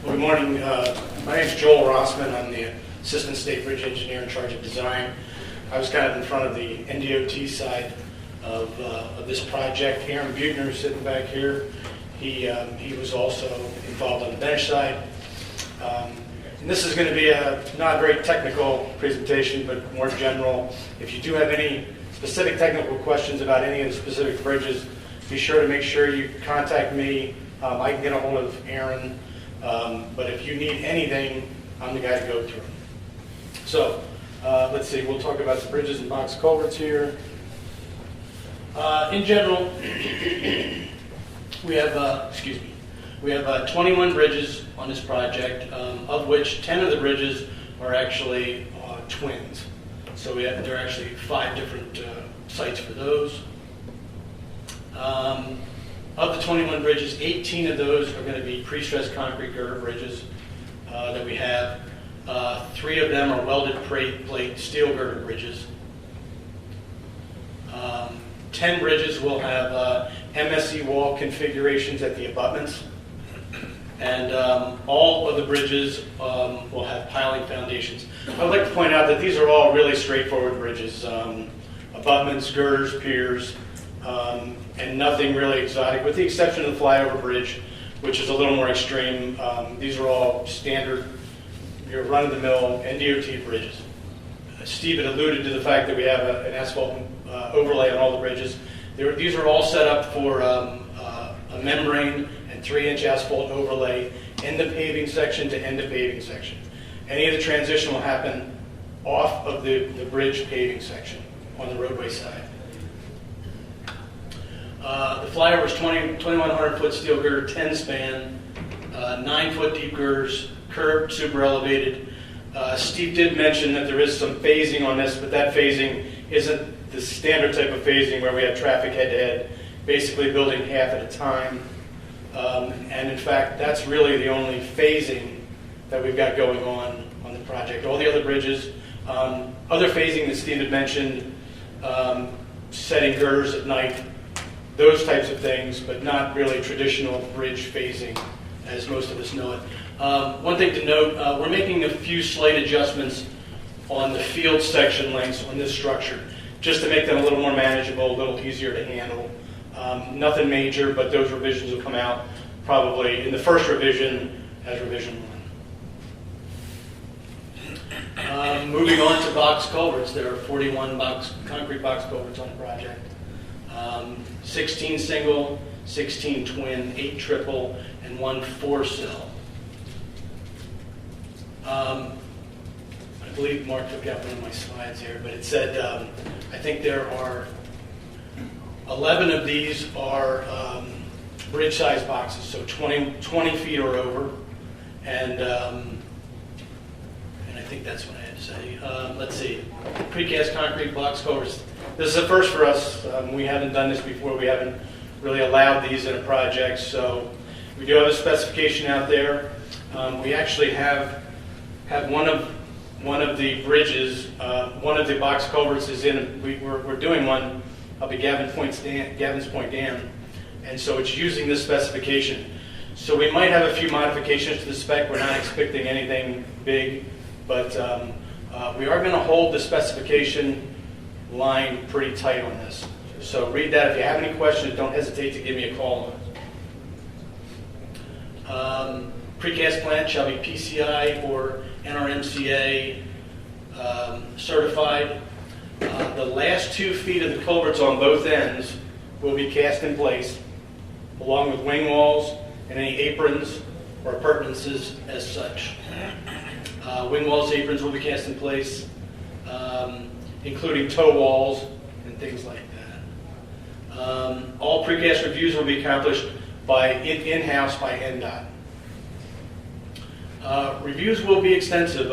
Well, good morning. My name is Joel Rossman. I'm the Assistant State Bridge Engineer in charge of design. I was kind of in front of the NDOT side of this project. Aaron Buechner is sitting back here. He was also involved on the bench side. And this is going to be not a very technical presentation, but more general. If you do have any specific technical questions about any of the specific bridges, be sure to make sure you contact me. I can get a hold of Aaron, but if you need anything, I'm the guy to go through. So, let's see, we'll talk about the bridges and box culverts here. In general, we have 21 bridges on this project, of which 10 of the bridges are actually twins. So there are actually 5 different sites for those. Of the 21 bridges, 18 of those are going to be pre-stressed concrete girder bridges that we have. 3 of them are welded plate steel girder bridges. 10 bridges will have MSE wall configurations at the abutments. And all of the bridges will have piling foundations. I would like to point out that these are all really straightforward bridges. Abutments, girders, piers, and nothing really exotic, with the exception of the flyover bridge, which is a little more extreme. These are all standard, your run-of-the-mill NDOT bridges. Steve had alluded to the fact that we have an asphalt overlay on all the bridges. These are all set up for a membrane and 3-inch asphalt overlay in the paving section to end of paving section. Any of the transition will happen off of the bridge paving section on the roadway side. The flyover is 2,100-foot steel girder, 10 span, 9-foot deep girders, curved, super elevated. Steve did mention that there is some phasing on this, but that phasing isn't the standard type of phasing where we have traffic head-to-head, basically building half at a time. And in fact, that's really the only phasing that we've got going on the project. All the other bridges, other phasing that Steve had mentioned, setting girders at night, those types of things, but not really traditional bridge phasing as most of us know it. One thing to note, we're making a few slight adjustments on the field section lengths on this structure, just to make them a little more manageable, a little easier to handle. Nothing major, but those revisions will come out probably in the first revision as revision 1. Moving on to box culverts, there are 41 concrete box culverts on the project. 16 single, 16 twin, 8 triple, and 1 4-cell. I believe Mark took out one of my slides here, but it said, I think there are 11 of these are bridge-sized boxes, so 20 feet or over, and I think that's what I had to say. Let's see, precast concrete box culverts. This is a first for us. We haven't done this before. We haven't really allowed these in a project, so we do have a specification out there. We actually have one of the bridges, one of the box culverts is in. We're doing one up at Gavin's Point Dam, and so it's using this specification. So we might have a few modifications to the spec. We're not expecting anything big, but we are going to hold the specification line pretty tight on this. So read that. If you have any questions, don't hesitate to give me a call on it. Precast plant shall be PCI or NRMCA certified. The last 2 feet of the culverts on both ends will be cast in place, along with wing walls and any aprons or appurtenances as such. Wing walls, aprons will be cast in place, including toe walls and things like that. All precast reviews will be accomplished in-house by NDOT. Reviews will be extensive,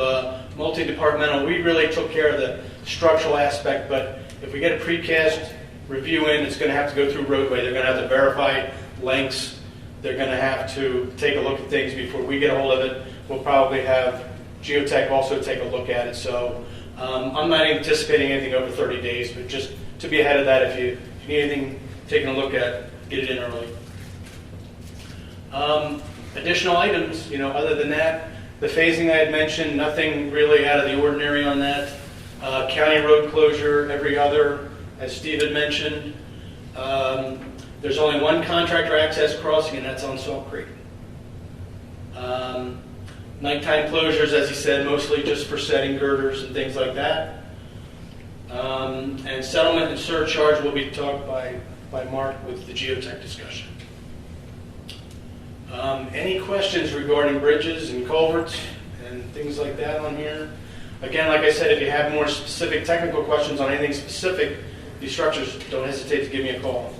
multi-departmental. We really took care of the structural aspect, but if we get a precast review in, it's going to have to go through roadway. They're going to have to verify lengths. They're going to have to take a look at things before we get a hold of it. We'll probably have Geotech also take a look at it. So I'm not anticipating anything over 30 days, but just to be ahead of that, if you need anything taking a look at, get it in early. Additional items, other than that, the phasing I had mentioned, nothing really out of the ordinary on that. County road closure every other, as Steve had mentioned. There's only one contractor access crossing, and that's on Salt Creek. Nighttime closures, as he said, mostly just for setting girders and things like that. And settlement and surcharge will be talked by Mark with the geotech discussion. Any questions regarding bridges and culverts and things like that on here? Again, like I said, if you have more specific technical questions on anything specific, these structures, don't hesitate to give me a call.